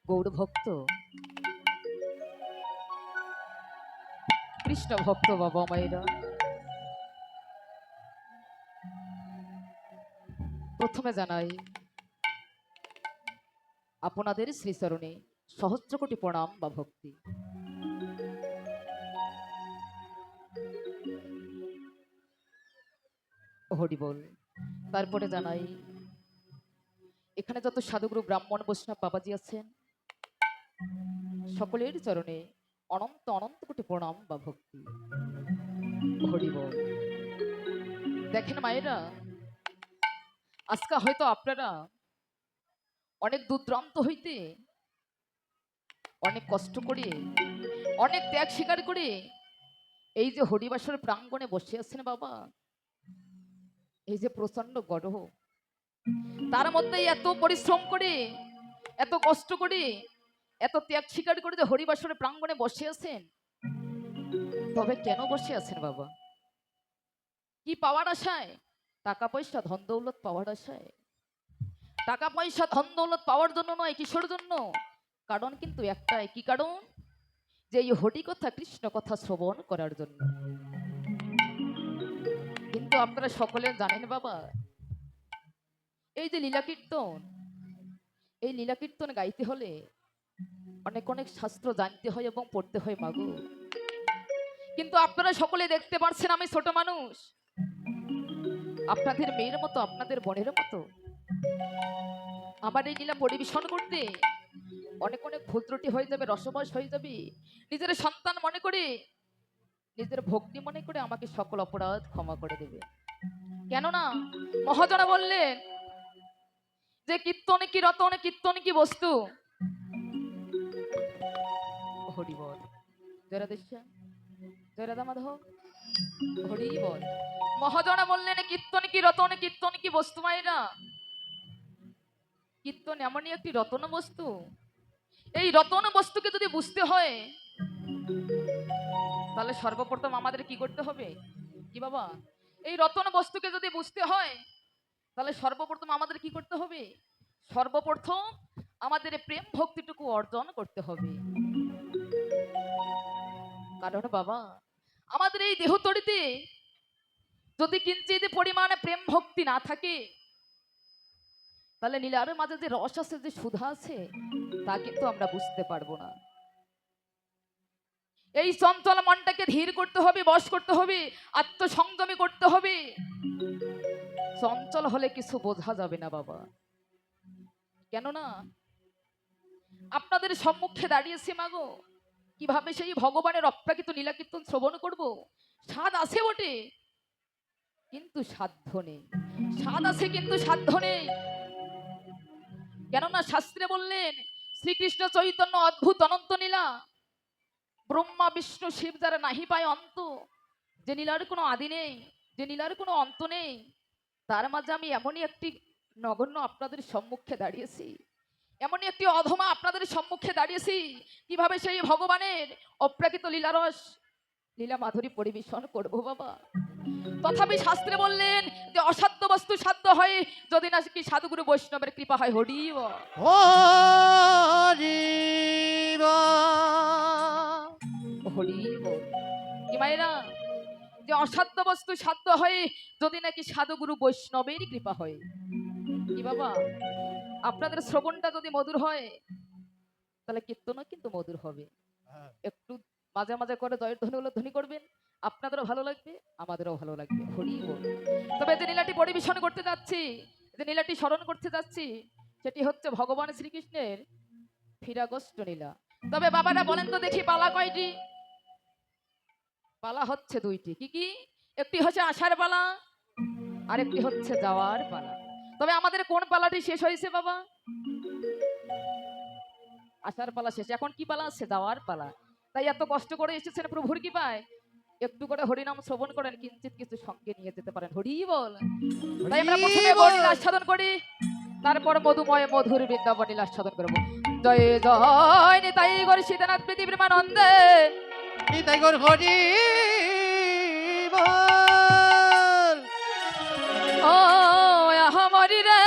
গৌর ভক্ত, কৃষ্ণ ভক্ত বাবা মায়েরা, প্রথমে জানাই আপনাদের শ্রীচরণে সহস্র কোটি প্রণাম বা ভক্তি। হরি বল। তারপরে জানাই এখানে যত সাধুগুরু ব্রাহ্মণ বৈষ্ণব বাবাজি আছেন সকলের চরণে অনন্ত অনন্ত কোটি প্রণাম বা ভক্তি। হরি বল। দেখেন মায়েরা, আজকে হয়তো আপনারা অনেক দূরদূরান্ত হইতে অনেক কষ্ট করে অনেক ত্যাগ স্বীকার করে এই যে হরিবাসর প্রাঙ্গণে বসে আছেন বাবা, এই যে প্রচন্ড গরম, তার মধ্যে এত পরিশ্রম করে এত কষ্ট করে এত ত্যাগ স্বীকার করে যে হরিবাসরের প্রাঙ্গণে বসে আছেন, তবে কেন বসে আছেন বাবা? কি পাওয়ার আশায়? টাকা পয়সা ধন দৌলত পাওয়ার আশায়? টাকা পয়সা ধন দৌলত পাওয়ার জন্য নয়, কিসের জন্য? কারণ কিন্তু একটাই, কি কারণ? যে এই হরি কথা কৃষ্ণ কথা শ্রবণ করার জন্য। কিন্তু আপনারা সকলে জানেন বাবা, এই যে লীলা কীর্তন, এই লীলা কীর্তন গাইতে হলে অনেক অনেক শাস্ত্র জানতে হয় এবং পড়তে হয় মাগো। কিন্তু আপনারা সকলে দেখতে পারছেন আমি ছোট মানুষ, আপনাদের মেয়ের মতো আপনাদের বোনের মতো আমার এই লীলা পরিবেশন করতে অনেক অনেক ভুল ত্রুটি হয়ে যাবে, রসবশ হয়ে যাবে। নিজের সন্তান মনে করে, নিজের ভক্তি মনে করে আমাকে সকল অপরাধ ক্ষমা করে দেবে। কেননা মহাজনা বললেন যে কীর্তন কি রতন, কীর্তন কি বস্তু। হরি বল। জয় রাধেশ্যাম, জয় রাধা মাধব, হরি বল। মহাজনা বললেন কীর্তন কি রতন, কীর্তন কি বস্তু মায়েরা। কীর্তন এমনই একটি রতন বস্তু, এই রতন বস্তুকে যদি বুঝতে হয় তাহলে সর্বপ্রথম আমাদের কি করতে হবে? কি বাবা? এই রতন বস্তুকে যদি বুঝতে হয় তাহলে সর্বপ্রথম আমাদের কি করতে হবে? সর্বপ্রথম আমাদের প্রেম ভক্তিটুকু অর্জন করতে হবে। কারণ বাবা, আমাদের এই দেহতড়িতে যদি কিঞ্চিত পরিমাণে প্রেম ভক্তি না থাকে তাহলে নীলার মাঝে যে রস আছে, যে সুধা আছে, তা কিন্তু আমরা বুঝতে পারবো না। এই চঞ্চল মনটাকে ধীর করতে হবে, বশ করতে হবে, আত্মসংযমী করতে হবে। চঞ্চল হলে কিছু বোঝা যাবে না বাবা। কেননা আপনাদের সম্মুখে দাঁড়িয়েছি মাগো, কিভাবে সেই ভগবানের অপ্রাকৃত লীলা কীর্তন শ্রবণ করব? স্বাদ আছে বটে, কিন্তু সাধ্য নেই। স্বাদ আছে কিন্তু সাধ্য নেই। কেননা শাস্ত্রে বললেন শ্রীকৃষ্ণ চৈতন্য অদ্ভুত অনন্ত লীলা, ব্রহ্মা বিষ্ণু শিব যারা নাহি পায় অন্ত। যে লীলার কোনো আদি নেই, যে লীলার কোনো অন্ত নেই, তার মাঝে আমি এমনই একটি নগণ্য আপনাদের সম্মুখে দাঁড়িয়েছি, এমনই একটি অধমা আপনাদের সম্মুখে দাঁড়িয়েছি, কিভাবে সেই ভগবানের অপ্রাকৃত লীলারস লীলা মাধুরী পরিবেশন করব বাবা। তথাপি শাস্ত্রে বললেন যে অসাধ্য বস্তু সাধ্য হয় যদি না কি সাধুগুরু বৈষ্ণবের কৃপা হয়। হরি বল। হরি হরি বল। কি মায়েরা, যে অসাধ্য বস্তু সাধ্য হয় যদি নাকি সাধুগুরু বৈষ্ণবের কৃপা হয়। কি বাবা, আপনাদের শ্রবণটা যদি মধুর হয় তাহলে কীর্তনও কিন্তু মধুর হবে। একটু মাঝে মাঝে করে জয়ের ধ্বনি হলো ধ্বনি করবেন, আপনাদেরও ভালো লাগবে, আমাদেরও ভালো লাগবে। হরি বল। তবে যে নীলাটি পরিবেশন করতে যাচ্ছি, যে নীলাটি স্মরণ করতে যাচ্ছি, সেটি হচ্ছে ভগবান শ্রীকৃষ্ণের ফিরাগষ্ট নীলা। তবে বাবারা বলেন তো দেখি, পালা কয়টি? পালা হচ্ছে দুইটি। কি কি? একটি হচ্ছে আসার পালা, আর একটি হচ্ছে যাওয়ার পালা। তবে আমাদের কোন পালাটি শেষ হয়েছে বাবা? আসার পালা শেষ, এখন কি পালা আছে? যাওয়ার পালা। তাই এত কষ্ট করে এসেছেন প্রভুর কি পায়, একটু করে হরিনাম শ্রবণ করেন, কিঞ্চিত কিছু সঙ্গে নিয়ে যেতে পারেন। হরি বল। তাই আমরা প্রথমে বর্ণিল আস্বাদন করি, তারপর মধুময় মধুর বৃন্দাবনীল আস্বাদন করবো। জয় জয় নিতাই গৌর সীতানাথ পৃথিবীর মানন্দে, নিতাই গৌর হরি বল। ও আহা মরি রে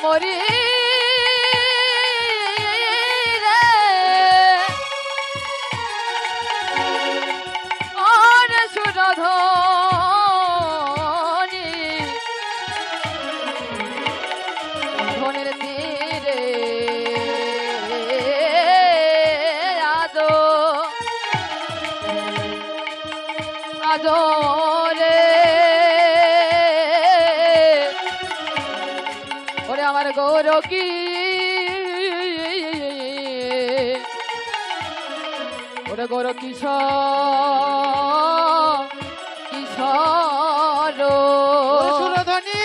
মরি রে আর সুরধনি ধনের তীরে আজো আজো রে ওরে আমার গৌর কি ওরে গৌর কিশোর কিশোর সুরধনী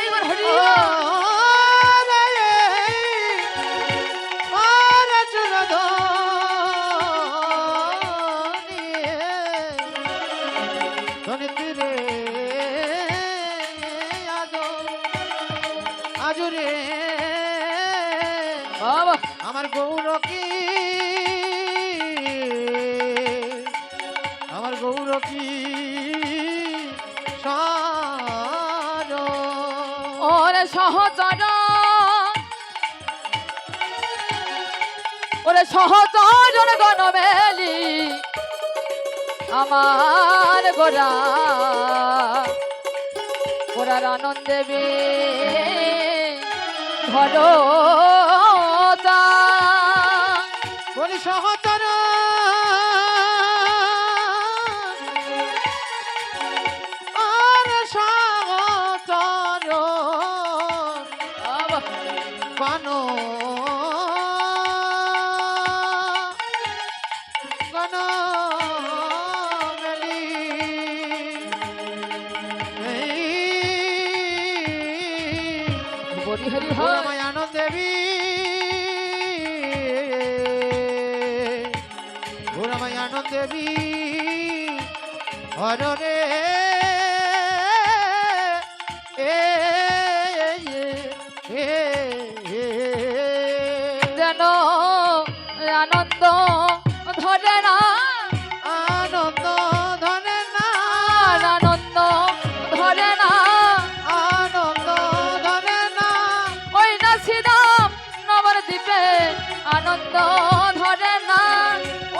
এবার হরি আজুরে বাবা আমার গৌর কি আমার গৌর কি সার ওরে সহচর ওরে সহচর গণমেলি আমার গোরা গোরার আনন্দেবী ধরো বলি সহচর আর সহচর পান গণ মেলি হরি হরি হয় মায়ানন্দ দেবী মায়ানন্দ দেবী হরে যেন আনন্দ ধরে না আনন্দ ধরে না আনন্দ ধরে না আনন্দ ধরে না ওই না সিদাম নবদ্বীপে আনন্দ ধরে না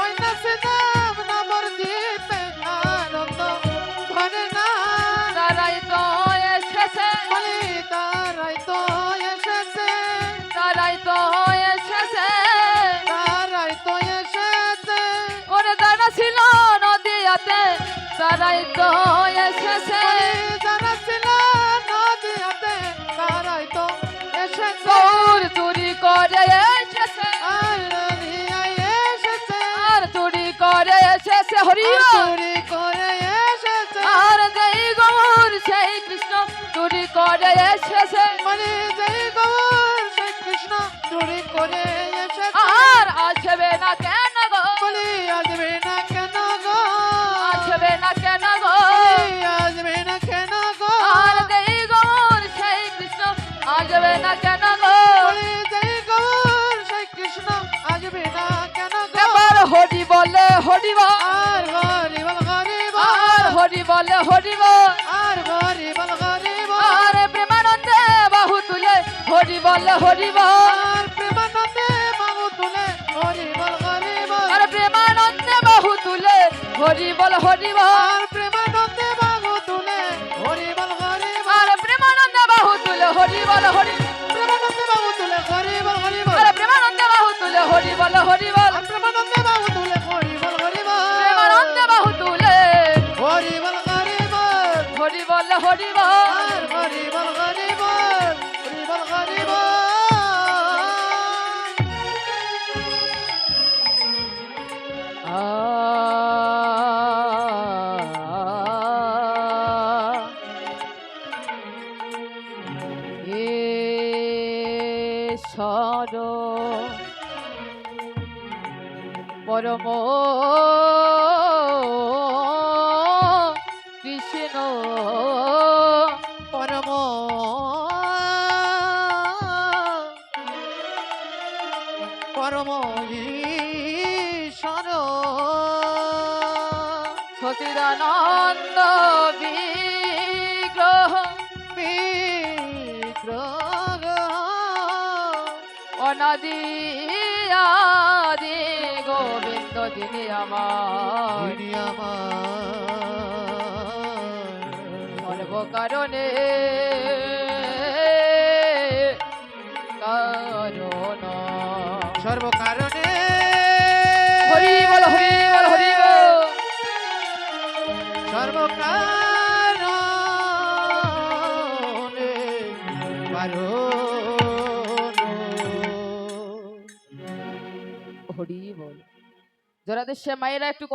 ওই না সিদাম নবদ্বীপে আনন্দ ধরে না তারাই তো এসেছে বলি তারাই তো এসেছে তারাই তো এসেছে তারাই তো এসেছে ওরে যারা ছিল নদিয়াতে তারাই তো এসেছে যারা ছিল নদিয়াতে তারাই তো এসেছে গৌর চুরি করে এসেছে আর নদিয়ায় এসেছে আর চুরি করে এসেছে হরি চুরি করে এসেছে আর যেই গৌর সেই কৃষ্ণ চুরি করে এসেছে মানে জয় গৌর শ্রী কৃষ্ণ চুরি করে এসেছে আর আসবে না কেন গো বলি আসবে না কেন গো আসবে না কেন গো বলি আসবে না কেন গো আর যেই গৌর সেই কৃষ্ণ আসবে না কেন গো বলি জয় গৌর শ্রী কৃষ্ণ আসবে না কেন গো এবার হরি বলে হরি বল আর গরিব গরিব আর হরি বলে হরি বল আর গরিব গরিব আর প্রেমানন্দে বাহু তুলে হরি বলে হরি বল আর প্রেমানন্দে বাহু তুলে গরিব গরিব আর প্রেমানন্দে বাহু তুলে হরি বল হরি বল আর প্রেমানন্দে বাহু তুলে গরিব গরিব আর প্রেমানন্দে বাহু তুলে হরি বল হরি প্রেমানন্দে বাহু তুলে গরিব গরিব আর প্রেমানন্দে বাহু তুলে হরি বল হরি বল আর প্রেমানন্দে বাহু তুলে গরিব গরিব প্রেমানন্দে বাহু তুলে গরিব গরিব হরি বল হরি বল আর গরিব গরিব গরিব গরিব সর পরম কৃষ্ণ পরম পরম ঈশ্বর সচিদানন্দ বিগ্রহ বিগ্রহ অনাদি আদি গোবিন্দ যিনি আমার যিনি আমার সর্বকারণে কারণ সর্বকারণে হরি বল হরি বল হরি বল সর্বকারণে কারণ হরি বল। যারা দেশে মায়েরা একটু